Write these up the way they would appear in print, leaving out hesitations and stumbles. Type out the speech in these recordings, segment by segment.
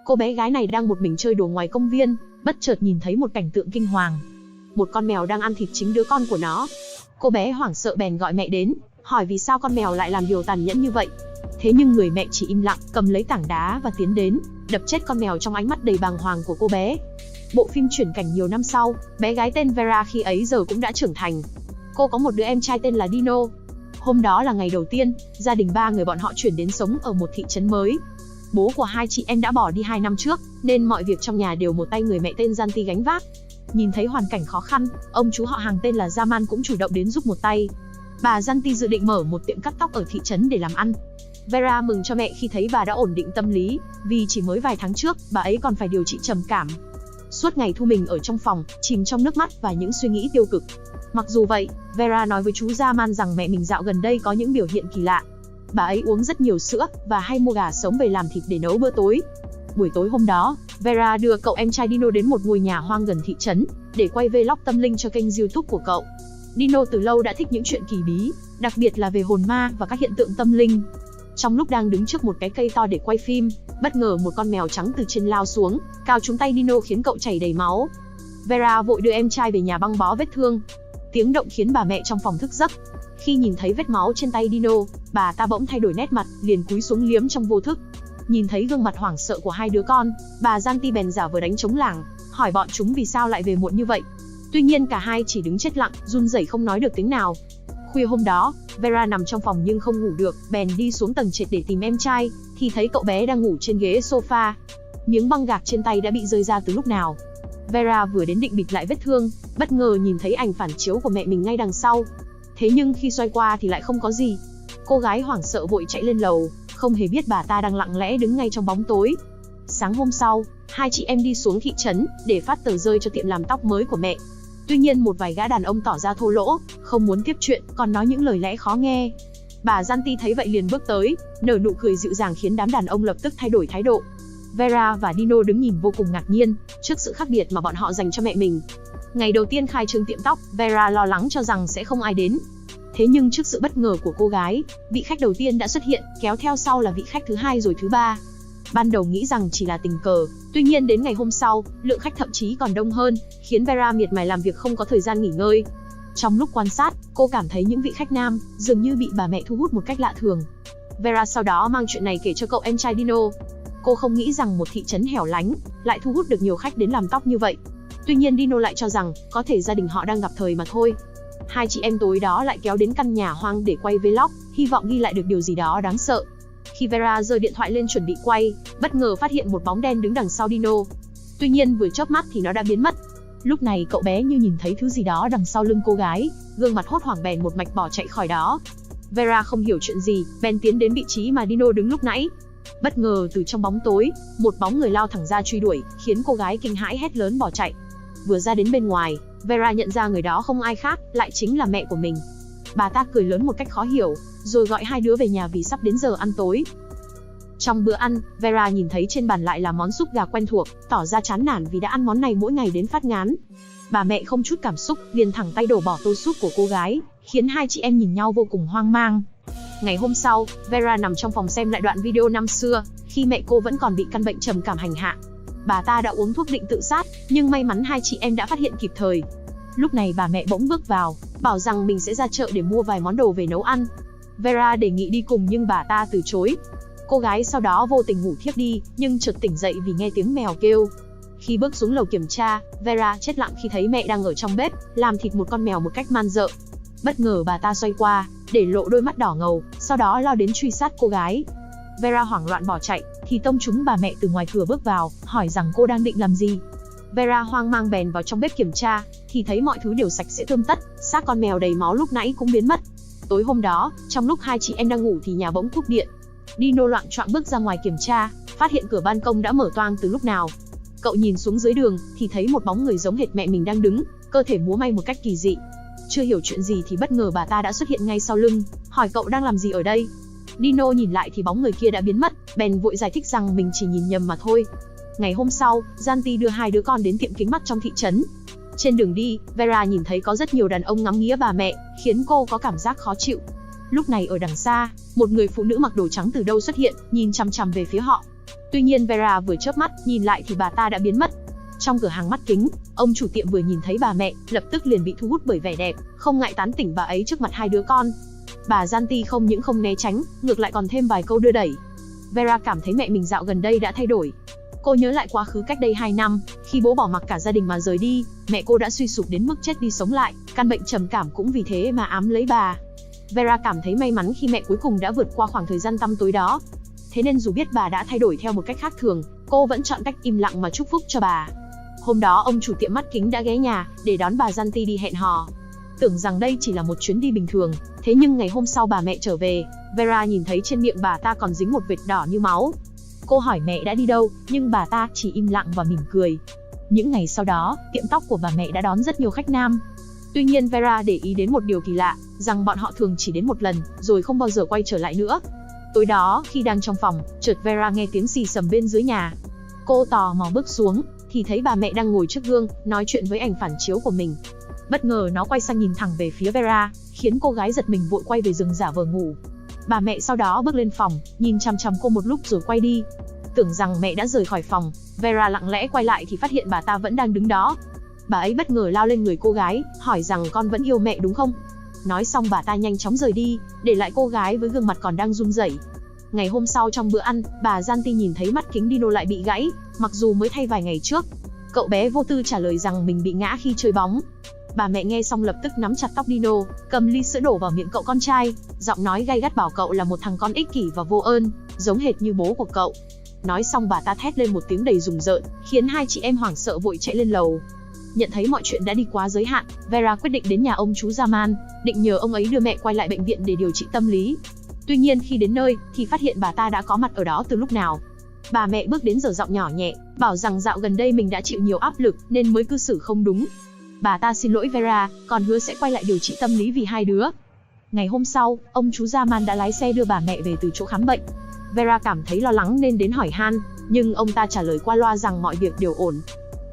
Cô bé gái này đang một mình chơi đùa ngoài công viên, bất chợt nhìn thấy một cảnh tượng kinh hoàng. Một con mèo đang ăn thịt chính đứa con của nó. Cô bé hoảng sợ bèn gọi mẹ đến, hỏi vì sao con mèo lại làm điều tàn nhẫn như vậy. Thế nhưng người mẹ chỉ im lặng, cầm lấy tảng đá và tiến đến, đập chết con mèo trong ánh mắt đầy bàng hoàng của cô bé. Bộ phim chuyển cảnh nhiều năm sau, bé gái tên Vera khi ấy giờ cũng đã trưởng thành. Cô có một đứa em trai tên là Dino. Hôm đó là ngày đầu tiên, gia đình ba người bọn họ chuyển đến sống ở một thị trấn mới. Bố của hai chị em đã bỏ đi 2 năm trước, nên mọi việc trong nhà đều một tay người mẹ tên Janti gánh vác. Nhìn thấy hoàn cảnh khó khăn, ông chú họ hàng tên là Zaman cũng chủ động đến giúp một tay. Bà Janti dự định mở một tiệm cắt tóc ở thị trấn để làm ăn. Vera mừng cho mẹ khi thấy bà đã ổn định tâm lý, vì chỉ mới vài tháng trước, bà ấy còn phải điều trị trầm cảm. Suốt ngày thu mình ở trong phòng, chìm trong nước mắt và những suy nghĩ tiêu cực. Mặc dù vậy, Vera nói với chú Zaman rằng mẹ mình dạo gần đây có những biểu hiện kỳ lạ. Bà ấy uống rất nhiều sữa và hay mua gà sống về làm thịt để nấu bữa tối. Buổi tối hôm đó, Vera đưa cậu em trai Dino đến một ngôi nhà hoang gần thị trấn để quay vlog tâm linh cho kênh YouTube của cậu. Dino từ lâu đã thích những chuyện kỳ bí, đặc biệt là về hồn ma và các hiện tượng tâm linh. Trong lúc đang đứng trước một cái cây to để quay phim, bất ngờ một con mèo trắng từ trên lao xuống, cào trúng tay Dino khiến cậu chảy đầy máu. Vera vội đưa em trai về nhà băng bó vết thương. Tiếng động khiến bà mẹ trong phòng thức giấc. Khi nhìn thấy vết máu trên tay Dino, bà ta bỗng thay đổi nét mặt, liền cúi xuống liếm trong vô thức. Nhìn thấy gương mặt hoảng sợ của hai đứa con, bà Janti bèn giả vờ đánh trống lảng, hỏi bọn chúng vì sao lại về muộn như vậy. Tuy nhiên cả hai chỉ đứng chết lặng, run rẩy không nói được tiếng nào. Khuya hôm đó, Vera nằm trong phòng nhưng không ngủ được, bèn đi xuống tầng trệt để tìm em trai, thì thấy cậu bé đang ngủ trên ghế sofa. Miếng băng gạc trên tay đã bị rơi ra từ lúc nào. Vera vừa đến định bịt lại vết thương, bất ngờ nhìn thấy ảnh phản chiếu của mẹ mình ngay đằng sau. Thế nhưng khi xoay qua thì lại không có gì. Cô gái hoảng sợ vội chạy lên lầu, không hề biết bà ta đang lặng lẽ đứng ngay trong bóng tối. Sáng hôm sau, hai chị em đi xuống thị trấn để phát tờ rơi cho tiệm làm tóc mới của mẹ. Tuy nhiên một vài gã đàn ông tỏ ra thô lỗ, không muốn tiếp chuyện, còn nói những lời lẽ khó nghe. Bà Janti thấy vậy liền bước tới, nở nụ cười dịu dàng khiến đám đàn ông lập tức thay đổi thái độ. Vera và Dino đứng nhìn vô cùng ngạc nhiên trước sự khác biệt mà bọn họ dành cho mẹ mình. Ngày đầu tiên khai trương tiệm tóc, Vera lo lắng cho rằng sẽ không ai đến. Thế nhưng trước sự bất ngờ của cô gái, vị khách đầu tiên đã xuất hiện, kéo theo sau là vị khách thứ hai rồi thứ ba. Ban đầu nghĩ rằng chỉ là tình cờ, tuy nhiên đến ngày hôm sau, lượng khách thậm chí còn đông hơn, khiến Vera miệt mài làm việc không có thời gian nghỉ ngơi. Trong lúc quan sát, cô cảm thấy những vị khách nam dường như bị bà mẹ thu hút một cách lạ thường. Vera sau đó mang chuyện này kể cho cậu em trai Dino. Cô không nghĩ rằng một thị trấn hẻo lánh lại thu hút được nhiều khách đến làm tóc như vậy. Tuy nhiên Dino lại cho rằng có thể gia đình họ đang gặp thời mà thôi. Hai chị em tối đó lại kéo đến căn nhà hoang để quay vlog, hy vọng ghi lại được điều gì đó đáng sợ. Khi Vera giơ điện thoại lên chuẩn bị quay, bất ngờ phát hiện một bóng đen đứng đằng sau Dino. Tuy nhiên vừa chớp mắt thì nó đã biến mất. Lúc này cậu bé như nhìn thấy thứ gì đó đằng sau lưng cô gái, gương mặt hốt hoảng bèn một mạch bỏ chạy khỏi đó. Vera không hiểu chuyện gì, bèn tiến đến vị trí mà Dino đứng lúc nãy. Bất ngờ từ trong bóng tối, một bóng người lao thẳng ra truy đuổi, khiến cô gái kinh hãi hét lớn bỏ chạy. Vừa ra đến bên ngoài, Vera nhận ra người đó không ai khác, lại chính là mẹ của mình. Bà ta cười lớn một cách khó hiểu, rồi gọi hai đứa về nhà vì sắp đến giờ ăn tối. Trong bữa ăn, Vera nhìn thấy trên bàn lại là món súp gà quen thuộc, tỏ ra chán nản vì đã ăn món này mỗi ngày đến phát ngán. Bà mẹ không chút cảm xúc, liền thẳng tay đổ bỏ tô súp của cô gái, khiến hai chị em nhìn nhau vô cùng hoang mang. Ngày hôm sau, Vera nằm trong phòng xem lại đoạn video năm xưa, khi mẹ cô vẫn còn bị căn bệnh trầm cảm hành hạ. Bà ta đã uống thuốc định tự sát, nhưng may mắn hai chị em đã phát hiện kịp thời. Lúc này bà mẹ bỗng bước vào, bảo rằng mình sẽ ra chợ để mua vài món đồ về nấu ăn. Vera đề nghị đi cùng nhưng bà ta từ chối. Cô gái sau đó vô tình ngủ thiếp đi, nhưng chợt tỉnh dậy vì nghe tiếng mèo kêu. Khi bước xuống lầu kiểm tra, Vera chết lặng khi thấy mẹ đang ở trong bếp, làm thịt một con mèo một cách man dợ. Bất ngờ bà ta xoay qua, để lộ đôi mắt đỏ ngầu, sau đó lao đến truy sát cô gái. Vera hoảng loạn bỏ chạy, thì tông trúng bà mẹ từ ngoài cửa bước vào, hỏi rằng cô đang định làm gì. Vera hoang mang bèn vào trong bếp kiểm tra, thì thấy mọi thứ đều sạch sẽ tươm tất, xác con mèo đầy máu lúc nãy cũng biến mất. Tối hôm đó, trong lúc hai chị em đang ngủ thì nhà bỗng cúp điện. Dino loạng choạng bước ra ngoài kiểm tra, phát hiện cửa ban công đã mở toang từ lúc nào. Cậu nhìn xuống dưới đường, thì thấy một bóng người giống hệt mẹ mình đang đứng, cơ thể múa may một cách kỳ dị. Chưa hiểu chuyện gì thì bất ngờ bà ta đã xuất hiện ngay sau lưng, hỏi cậu đang làm gì ở đây. Dino nhìn lại thì bóng người kia đã biến mất, bèn vội giải thích rằng mình chỉ nhìn nhầm mà thôi. Ngày hôm sau, Janti đưa hai đứa con đến tiệm kính mắt trong thị trấn. Trên đường đi, Vera nhìn thấy có rất nhiều đàn ông ngắm nghía bà mẹ, khiến cô có cảm giác khó chịu. Lúc này ở đằng xa, một người phụ nữ mặc đồ trắng từ đâu xuất hiện, nhìn chằm chằm về phía họ. Tuy nhiên Vera vừa chớp mắt, nhìn lại thì bà ta đã biến mất. Trong cửa hàng mắt kính, ông chủ tiệm vừa nhìn thấy bà mẹ, lập tức liền bị thu hút bởi vẻ đẹp, không ngại tán tỉnh bà ấy trước mặt hai đứa con. Bà Janti không những không né tránh, ngược lại còn thêm vài câu đưa đẩy. Vera cảm thấy mẹ mình dạo gần đây đã thay đổi. Cô nhớ lại quá khứ cách đây 2 năm, khi bố bỏ mặc cả gia đình mà rời đi, mẹ cô đã suy sụp đến mức chết đi sống lại, căn bệnh trầm cảm cũng vì thế mà ám lấy bà. Vera cảm thấy may mắn khi mẹ cuối cùng đã vượt qua khoảng thời gian tăm tối đó. Thế nên dù biết bà đã thay đổi theo một cách khác thường, cô vẫn chọn cách im lặng mà chúc phúc cho bà. Hôm đó ông chủ tiệm mắt kính đã ghé nhà để đón bà Janti đi hẹn hò. Tưởng rằng đây chỉ là một chuyến đi bình thường, thế nhưng ngày hôm sau bà mẹ trở về, Vera nhìn thấy trên miệng bà ta còn dính một vệt đỏ như máu. Cô hỏi mẹ đã đi đâu, nhưng bà ta chỉ im lặng và mỉm cười. Những ngày sau đó, tiệm tóc của bà mẹ đã đón rất nhiều khách nam. Tuy nhiên Vera để ý đến một điều kỳ lạ, rằng bọn họ thường chỉ đến một lần, rồi không bao giờ quay trở lại nữa. Tối đó, khi đang trong phòng, chợt Vera nghe tiếng xì xầm bên dưới nhà. Cô tò mò bước xuống, thì thấy bà mẹ đang ngồi trước gương, nói chuyện với ảnh phản chiếu của mình. Bất ngờ nó quay sang nhìn thẳng về phía Vera, khiến cô gái giật mình vội quay về giường giả vờ ngủ. Bà mẹ sau đó bước lên phòng, nhìn chằm chằm cô một lúc rồi quay đi. Tưởng rằng mẹ đã rời khỏi phòng, Vera lặng lẽ quay lại thì phát hiện bà ta vẫn đang đứng đó. Bà ấy bất ngờ lao lên người cô gái, hỏi rằng con vẫn yêu mẹ đúng không? Nói xong bà ta nhanh chóng rời đi, để lại cô gái với gương mặt còn đang run rẩy. Ngày hôm sau trong bữa ăn, bà Janti nhìn thấy mắt kính Dino lại bị gãy, mặc dù mới thay vài ngày trước. Cậu bé vô tư trả lời rằng mình bị ngã khi chơi bóng. Bà mẹ nghe xong lập tức nắm chặt tóc Dino, cầm ly sữa đổ vào miệng cậu con trai, giọng nói gay gắt bảo cậu là một thằng con ích kỷ và vô ơn, giống hệt như bố của cậu. Nói xong bà ta thét lên một tiếng đầy rùng rợn, khiến hai chị em hoảng sợ vội chạy lên lầu. Nhận thấy mọi chuyện đã đi quá giới hạn, Vera quyết định đến nhà ông chú Zaman, định nhờ ông ấy đưa mẹ quay lại bệnh viện để điều trị tâm lý. Tuy nhiên khi đến nơi, thì phát hiện bà ta đã có mặt ở đó từ lúc nào. Bà mẹ bước đến giở giọng nhỏ nhẹ, bảo rằng dạo gần đây mình đã chịu nhiều áp lực nên mới cư xử không đúng. Bà ta xin lỗi Vera, còn hứa sẽ quay lại điều trị tâm lý vì hai đứa. Ngày hôm sau, ông chú Zaman đã lái xe đưa bà mẹ về từ chỗ khám bệnh. Vera cảm thấy lo lắng nên đến hỏi han, nhưng ông ta trả lời qua loa rằng mọi việc đều ổn.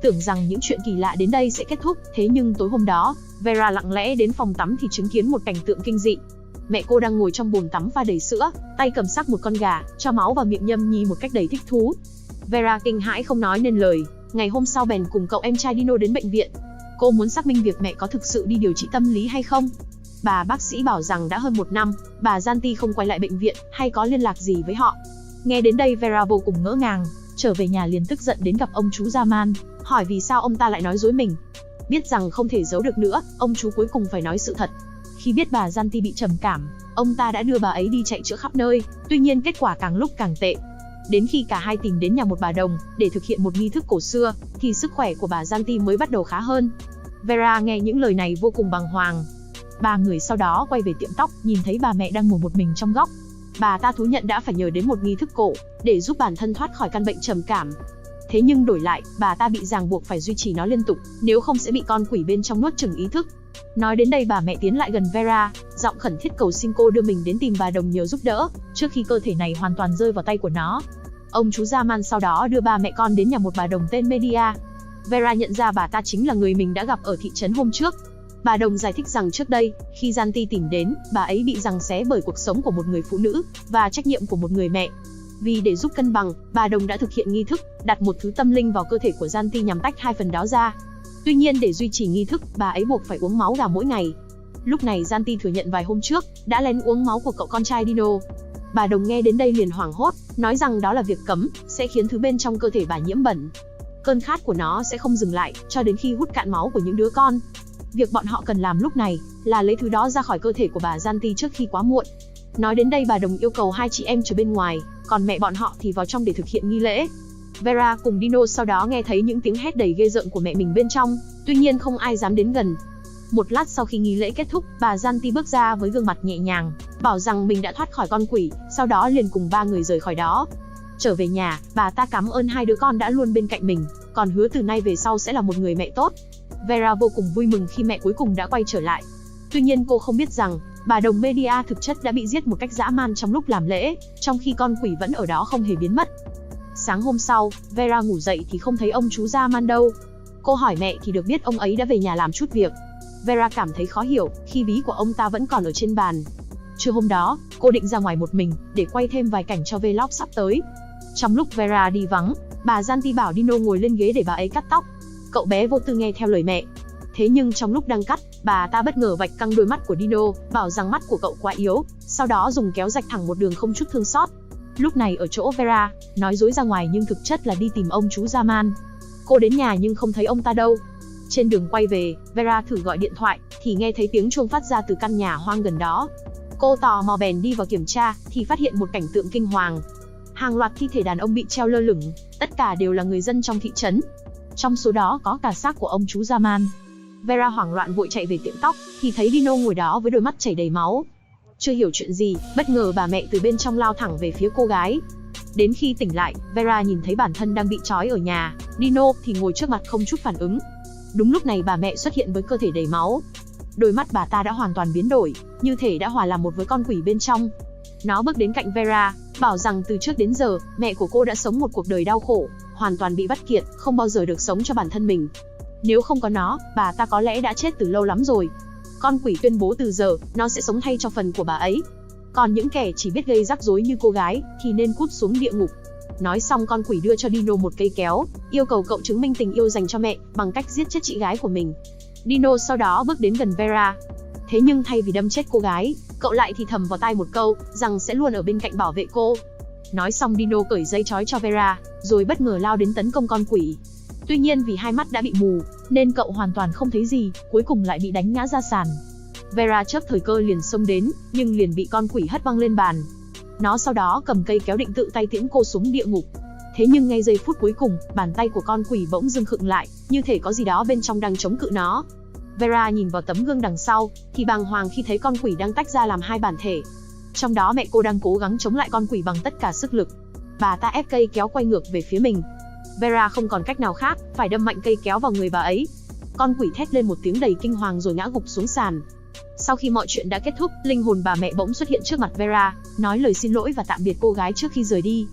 Tưởng rằng những chuyện kỳ lạ đến đây sẽ kết thúc, thế nhưng tối hôm đó, Vera lặng lẽ đến phòng tắm thì chứng kiến một cảnh tượng kinh dị. Mẹ cô đang ngồi trong bồn tắm pha đầy sữa, tay cầm xác một con gà, cho máu vào miệng nhâm nhi một cách đầy thích thú. Vera kinh hãi không nói nên lời, ngày hôm sau bèn cùng cậu em trai Dino đến bệnh viện. Cô muốn xác minh việc mẹ có thực sự đi điều trị tâm lý hay không. Bà bác sĩ bảo rằng đã hơn 1 năm, bà Janti không quay lại bệnh viện hay có liên lạc gì với họ. Nghe đến đây Vera vô cùng ngỡ ngàng, trở về nhà liền tức giận đến gặp ông chú Zaman, hỏi vì sao ông ta lại nói dối mình. Biết rằng không thể giấu được nữa, ông chú cuối cùng phải nói sự thật. Khi biết bà Janti bị trầm cảm, ông ta đã đưa bà ấy đi chạy chữa khắp nơi, tuy nhiên kết quả càng lúc càng tệ. Đến khi cả hai tìm đến nhà một bà đồng để thực hiện một nghi thức cổ xưa, thì sức khỏe của bà Janti mới bắt đầu khá hơn. Vera nghe những lời này vô cùng bàng hoàng. 3 người sau đó quay về tiệm tóc, nhìn thấy bà mẹ đang ngồi một mình trong góc. Bà ta thú nhận đã phải nhờ đến một nghi thức cổ để giúp bản thân thoát khỏi căn bệnh trầm cảm. Thế nhưng đổi lại, bà ta bị ràng buộc phải duy trì nó liên tục, nếu không sẽ bị con quỷ bên trong nuốt chửng ý thức. Nói đến đây bà mẹ tiến lại gần Vera, giọng khẩn thiết cầu xin cô đưa mình đến tìm bà đồng nhờ giúp đỡ, trước khi cơ thể này hoàn toàn rơi vào tay của nó. Ông chú Zaman sau đó đưa ba mẹ con đến nhà một bà đồng tên Media. Vera nhận ra bà ta chính là người mình đã gặp ở thị trấn hôm trước. Bà đồng giải thích rằng trước đây, khi Janti tìm đến, bà ấy bị giằng xé bởi cuộc sống của một người phụ nữ và trách nhiệm của một người mẹ. Vì để giúp cân bằng, bà đồng đã thực hiện nghi thức, đặt một thứ tâm linh vào cơ thể của Janti nhằm tách hai phần đó ra. Tuy nhiên để duy trì nghi thức, bà ấy buộc phải uống máu gà mỗi ngày. Lúc này Janti thừa nhận vài hôm trước đã lén uống máu của cậu con trai Dino. Bà đồng nghe đến đây liền hoảng hốt, nói rằng đó là việc cấm, sẽ khiến thứ bên trong cơ thể bà nhiễm bẩn. Cơn khát của nó sẽ không dừng lại cho đến khi hút cạn máu của những đứa con. Việc bọn họ cần làm lúc này là lấy thứ đó ra khỏi cơ thể của bà Janti trước khi quá muộn. Nói đến đây bà đồng yêu cầu hai chị em chờ bên ngoài, còn mẹ bọn họ thì vào trong để thực hiện nghi lễ. Vera cùng Dino sau đó nghe thấy những tiếng hét đầy ghê rợn của mẹ mình bên trong, tuy nhiên không ai dám đến gần. Một lát sau khi nghi lễ kết thúc, bà Janti bước ra với gương mặt nhẹ nhàng, bảo rằng mình đã thoát khỏi con quỷ, sau đó liền cùng 3 người rời khỏi đó. Trở về nhà, bà ta cảm ơn hai đứa con đã luôn bên cạnh mình, còn hứa từ nay về sau sẽ là một người mẹ tốt. Vera vô cùng vui mừng khi mẹ cuối cùng đã quay trở lại. Tuy nhiên cô không biết rằng, bà đồng Media thực chất đã bị giết một cách dã man trong lúc làm lễ, trong khi con quỷ vẫn ở đó không hề biến mất. Sáng hôm sau, Vera ngủ dậy thì không thấy ông chú Zaman đâu. Cô hỏi mẹ thì được biết ông ấy đã về nhà làm chút việc. Vera cảm thấy khó hiểu khi ví của ông ta vẫn còn ở trên bàn. Trưa hôm đó, cô định ra ngoài một mình để quay thêm vài cảnh cho vlog sắp tới. Trong lúc Vera đi vắng, bà Janti bảo Dino ngồi lên ghế để bà ấy cắt tóc. Cậu bé vô tư nghe theo lời mẹ. Thế nhưng trong lúc đang cắt, bà ta bất ngờ vạch căng đôi mắt của Dino, bảo rằng mắt của cậu quá yếu, sau đó dùng kéo rạch thẳng một đường không chút thương xót. Lúc này ở chỗ Vera, nói dối ra ngoài nhưng thực chất là đi tìm ông chú Zaman. Cô đến nhà nhưng không thấy ông ta đâu. Trên đường quay về, Vera thử gọi điện thoại, thì nghe thấy tiếng chuông phát ra từ căn nhà hoang gần đó. Cô tò mò bèn đi vào kiểm tra, thì phát hiện một cảnh tượng kinh hoàng. Hàng loạt thi thể đàn ông bị treo lơ lửng, tất cả đều là người dân trong thị trấn. Trong số đó có cả xác của ông chú Zaman. Vera hoảng loạn vội chạy về tiệm tóc, thì thấy Dino ngồi đó với đôi mắt chảy đầy máu. Chưa hiểu chuyện gì, bất ngờ bà mẹ từ bên trong lao thẳng về phía cô gái. Đến khi tỉnh lại, Vera nhìn thấy bản thân đang bị trói ở nhà, Dino thì ngồi trước mặt không chút phản ứng. Đúng lúc này bà mẹ xuất hiện với cơ thể đầy máu. Đôi mắt bà ta đã hoàn toàn biến đổi, như thể đã hòa làm một với con quỷ bên trong. Nó bước đến cạnh Vera, bảo rằng từ trước đến giờ, mẹ của cô đã sống một cuộc đời đau khổ, hoàn toàn bị vắt kiệt, không bao giờ được sống cho bản thân mình. Nếu không có nó, bà ta có lẽ đã chết từ lâu lắm rồi. Con quỷ tuyên bố từ giờ, nó sẽ sống thay cho phần của bà ấy. Còn những kẻ chỉ biết gây rắc rối như cô gái, thì nên cút xuống địa ngục. Nói xong con quỷ đưa cho Dino một cây kéo, yêu cầu cậu chứng minh tình yêu dành cho mẹ, bằng cách giết chết chị gái của mình. Dino sau đó bước đến gần Vera. Thế nhưng thay vì đâm chết cô gái, cậu lại thì thầm vào tai một câu, rằng sẽ luôn ở bên cạnh bảo vệ cô. Nói xong Dino cởi dây trói cho Vera, rồi bất ngờ lao đến tấn công con quỷ. Tuy nhiên vì hai mắt đã bị mù, nên cậu hoàn toàn không thấy gì, cuối cùng lại bị đánh ngã ra sàn. Vera chớp thời cơ liền xông đến, nhưng liền bị con quỷ hất văng lên bàn. Nó sau đó cầm cây kéo định tự tay tiễn cô xuống địa ngục. Thế nhưng ngay giây phút cuối cùng, bàn tay của con quỷ bỗng dưng khựng lại, như thể có gì đó bên trong đang chống cự nó. Vera nhìn vào tấm gương đằng sau, thì bàng hoàng khi thấy con quỷ đang tách ra làm hai bản thể. Trong đó mẹ cô đang cố gắng chống lại con quỷ bằng tất cả sức lực. Bà ta ép cây kéo quay ngược về phía mình. Vera không còn cách nào khác, phải đâm mạnh cây kéo vào người bà ấy. Con quỷ thét lên một tiếng đầy kinh hoàng rồi ngã gục xuống sàn. Sau khi mọi chuyện đã kết thúc, linh hồn bà mẹ bỗng xuất hiện trước mặt Vera, nói lời xin lỗi và tạm biệt cô gái trước khi rời đi.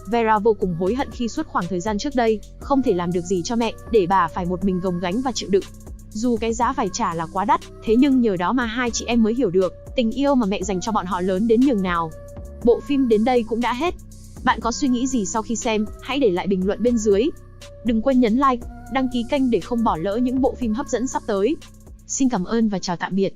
Vera vô cùng hối hận khi suốt khoảng thời gian trước đây, không thể làm được gì cho mẹ, để bà phải một mình gồng gánh và chịu đựng. Dù cái giá phải trả là quá đắt, thế nhưng nhờ đó mà hai chị em mới hiểu được, tình yêu mà mẹ dành cho bọn họ lớn đến nhường nào. Bộ phim đến đây cũng đã hết. Bạn có suy nghĩ gì sau khi xem, hãy để lại bình luận bên dưới. Đừng quên nhấn like, đăng ký kênh để không bỏ lỡ những bộ phim hấp dẫn sắp tới. Xin cảm ơn và chào tạm biệt.